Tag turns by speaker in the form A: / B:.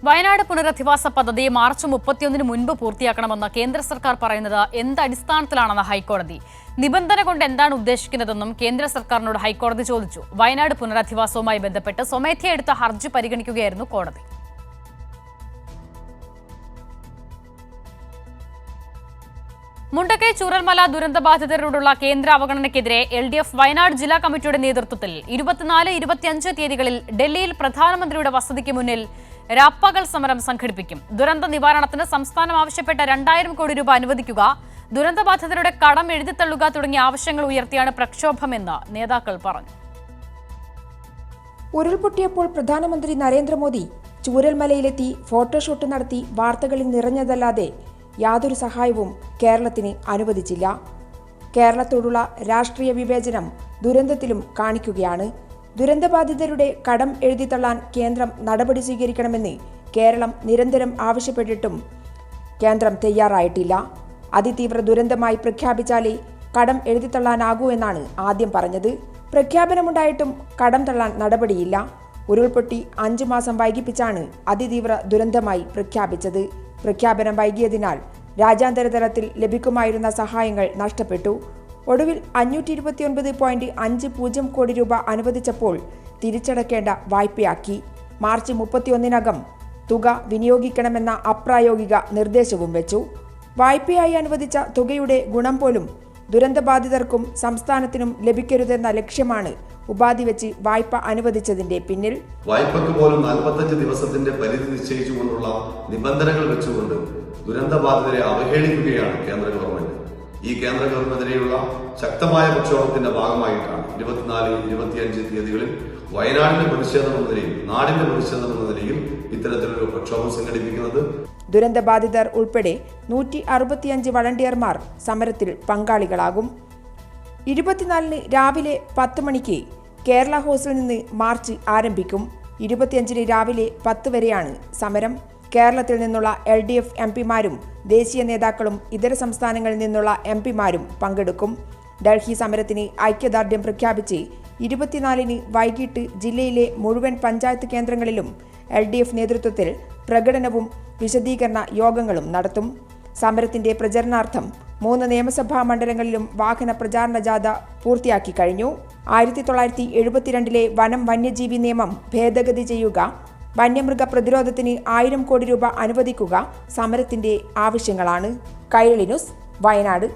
A: വയനാട് പുനരധിവാസ പദ്ധതി മാർച്ച് 31 മുൻപ് പൂർത്തിയാക്കണമെന്ന് കേന്ദ്ര സർക്കാർ പറയുന്നത് എന്തടിസ്ഥാനത്തിലാണെന്ന് ഹൈക്കോടതി. നിബന്ധന കൊണ്ട് എന്താണ് ഉദ്ദേശിക്കുന്നതെന്നും കേന്ദ്ര സർക്കാരിനോട് ഹൈക്കോടതി ചോദിച്ചു. വയനാട് പുനരധിവാസവുമായി ബന്ധപ്പെട്ട് സ്വമേധയാ എടുത്ത ഹർജി പരിഗണിക്കുകയായിരുന്നു കോടതി. മുണ്ടക്കൈ ചൂരൽമല ദുരന്തബാധിതരോടുള്ള കേന്ദ്ര അവഗണനയ്ക്കെതിരെ LDF വയനാട് ജില്ലാ കമ്മിറ്റിയുടെ നേതൃത്വത്തിൽ 24-25 തീയതികളിൽ ഡൽഹിയിൽ പ്രധാനമന്ത്രിയുടെ വസതിക്ക് മുന്നിൽ രാപ്പകൽ സമരം സംഘടിപ്പിക്കും. ദുരന്ത നിവാരണത്തിന് സംസ്ഥാനം ആവശ്യപ്പെട്ട 2000 കോടി രൂപ അനുവദിക്കുക, ദുരന്തബാധിതരുടെ കടം എഴുതിത്തള്ളുക തുടങ്ങിയ ആവശ്യങ്ങൾ ഉയർത്തിയാണ് പ്രക്ഷോഭമെന്ന് നേതാക്കൾ പറഞ്ഞു.
B: ഉരുൾപൊട്ടിയപ്പോൾ പ്രധാനമന്ത്രി നരേന്ദ്രമോദി ചൂരൽമലയിലെത്തി ഫോട്ടോഷൂട്ട് നടത്തി വാർത്തകളിൽ നിറഞ്ഞതല്ലാതെ യാതൊരു സഹായവും കേരളത്തിന് അനുവദിച്ചില്ല. കേരളത്തോടുള്ള രാഷ്ട്രീയ വിവേചനം ദുരന്തത്തിലും കാണിക്കുകയാണ്. ദുരന്തബാധിതരുടെ കടം എഴുതിത്തള്ളാൻ കേന്ദ്രം നടപടി സ്വീകരിക്കണമെന്ന് കേരളം നിരന്തരം ആവശ്യപ്പെട്ടിട്ടും കേന്ദ്രം തയ്യാറായിട്ടില്ല. അതിതീവ്ര ദുരന്തമായി പ്രഖ്യാപിച്ചാലേ കടം എഴുതിത്തള്ളാനാകൂ എന്നാണ് ആദ്യം പറഞ്ഞത്. പ്രഖ്യാപനമുണ്ടായിട്ടും കടം തള്ളാൻ നടപടിയില്ല. ഉരുൾപൊട്ടി 5 മാസം വൈകിപ്പിച്ചാണ് അതിതീവ്ര ദുരന്തമായി പ്രഖ്യാപിച്ചത്. പ്രഖ്യാപനം വൈകിയതിനാൽ രാജ്യാന്തര തലത്തിൽ ലഭിക്കുമായിരുന്ന സഹായങ്ങൾ നഷ്ടപ്പെട്ടു. ഒടുവിൽ 529.50 കോടി രൂപ അനുവദിച്ചപ്പോൾ തിരിച്ചടക്കേണ്ട വായ്പയാക്കി. മാർച്ച് 31-നകം തുക വിനിയോഗിക്കണമെന്ന അപ്രായോഗിക നിർദ്ദേശവും വെച്ചു. വായ്പയായി അനുവദിച്ച തുകയുടെ ഗുണം പോലും ദുരന്തബാധിതർക്കും സംസ്ഥാനത്തിനും ലഭിക്കരുതെന്ന ലക്ഷ്യമാണ് ഉപാധി വെച്ച് വായ്പ അനുവദിച്ചതിന്റെ പിന്നിൽ.
C: വായ്പക്ക് പോലും 45 ദിവസത്തിന്റെ പരിധി നിശ്ചയിച്ചുകൊണ്ടുള്ള നിബന്ധനകൾ വെച്ചുകൊണ്ട് ദുരന്തബാധിതരെ അവഹേളിക്കുകയാണ് കേന്ദ്ര ഗവൺമെന്റ്. ഈ കേന്ദ്ര ഗവൺമെന്റിനെതിരെയുള്ള ശക്തമായ പ്രക്ഷോഭത്തിന്റെ ഭാഗമായിട്ടാണ് 24-25 തീയതികളിൽ വയനാടിന്റെ പ്രതിഷേധം എന്ന നിലയിൽ, നാടിന്റെ പ്രതിഷേധം എന്ന നിലയിൽ ഇത്തരത്തിലൊരു പ്രക്ഷോഭം സംഘടിപ്പിക്കുന്നത്.
B: ദുരന്തബാധിതർ ഉൾപ്പെടെ 165 വളണ്ടിയർമാർ സമരത്തിൽ പങ്കാളികളാകും. 24-ന് രാവിലെ 10 മണിക്ക് കേരള ഹൗസിൽ നിന്ന് മാർച്ച് ആരംഭിക്കും. 25-ന് രാവിലെ 10 വരെയാണ് സമരം. കേരളത്തിൽ നിന്നുള്ള LDF MP-മാരും ദേശീയ നേതാക്കളും ഇതര സംസ്ഥാനങ്ങളിൽ നിന്നുള്ള MP-മാരും പങ്കെടുക്കും. ഡൽഹി സമരത്തിന് ഐക്യദാർഢ്യം പ്രഖ്യാപിച്ച് 24-ന് വൈകിട്ട് ജില്ലയിലെ മുഴുവൻ പഞ്ചായത്ത് കേന്ദ്രങ്ങളിലും LDF നേതൃത്വത്തിൽ പ്രകടനവും വിശദീകരണ യോഗങ്ങളും നടത്തും. സമരത്തിന്റെ പ്രചരണാർത്ഥം 3 നിയമസഭാ മണ്ഡലങ്ങളിലും വാഹന പ്രചാരണ ജാഥ പൂർത്തിയാക്കി കഴിഞ്ഞു. 1972-ലെ വനം വന്യജീവി നിയമം ഭേദഗതി ചെയ്യുക, വന്യമൃഗ പ്രതിരോധത്തിന് 1000 കോടി രൂപ അനുവദിക്കുക സമരത്തിന്റെ ആവശ്യങ്ങളാണ്. കൈരളി ന്യൂസ്, വയനാട്.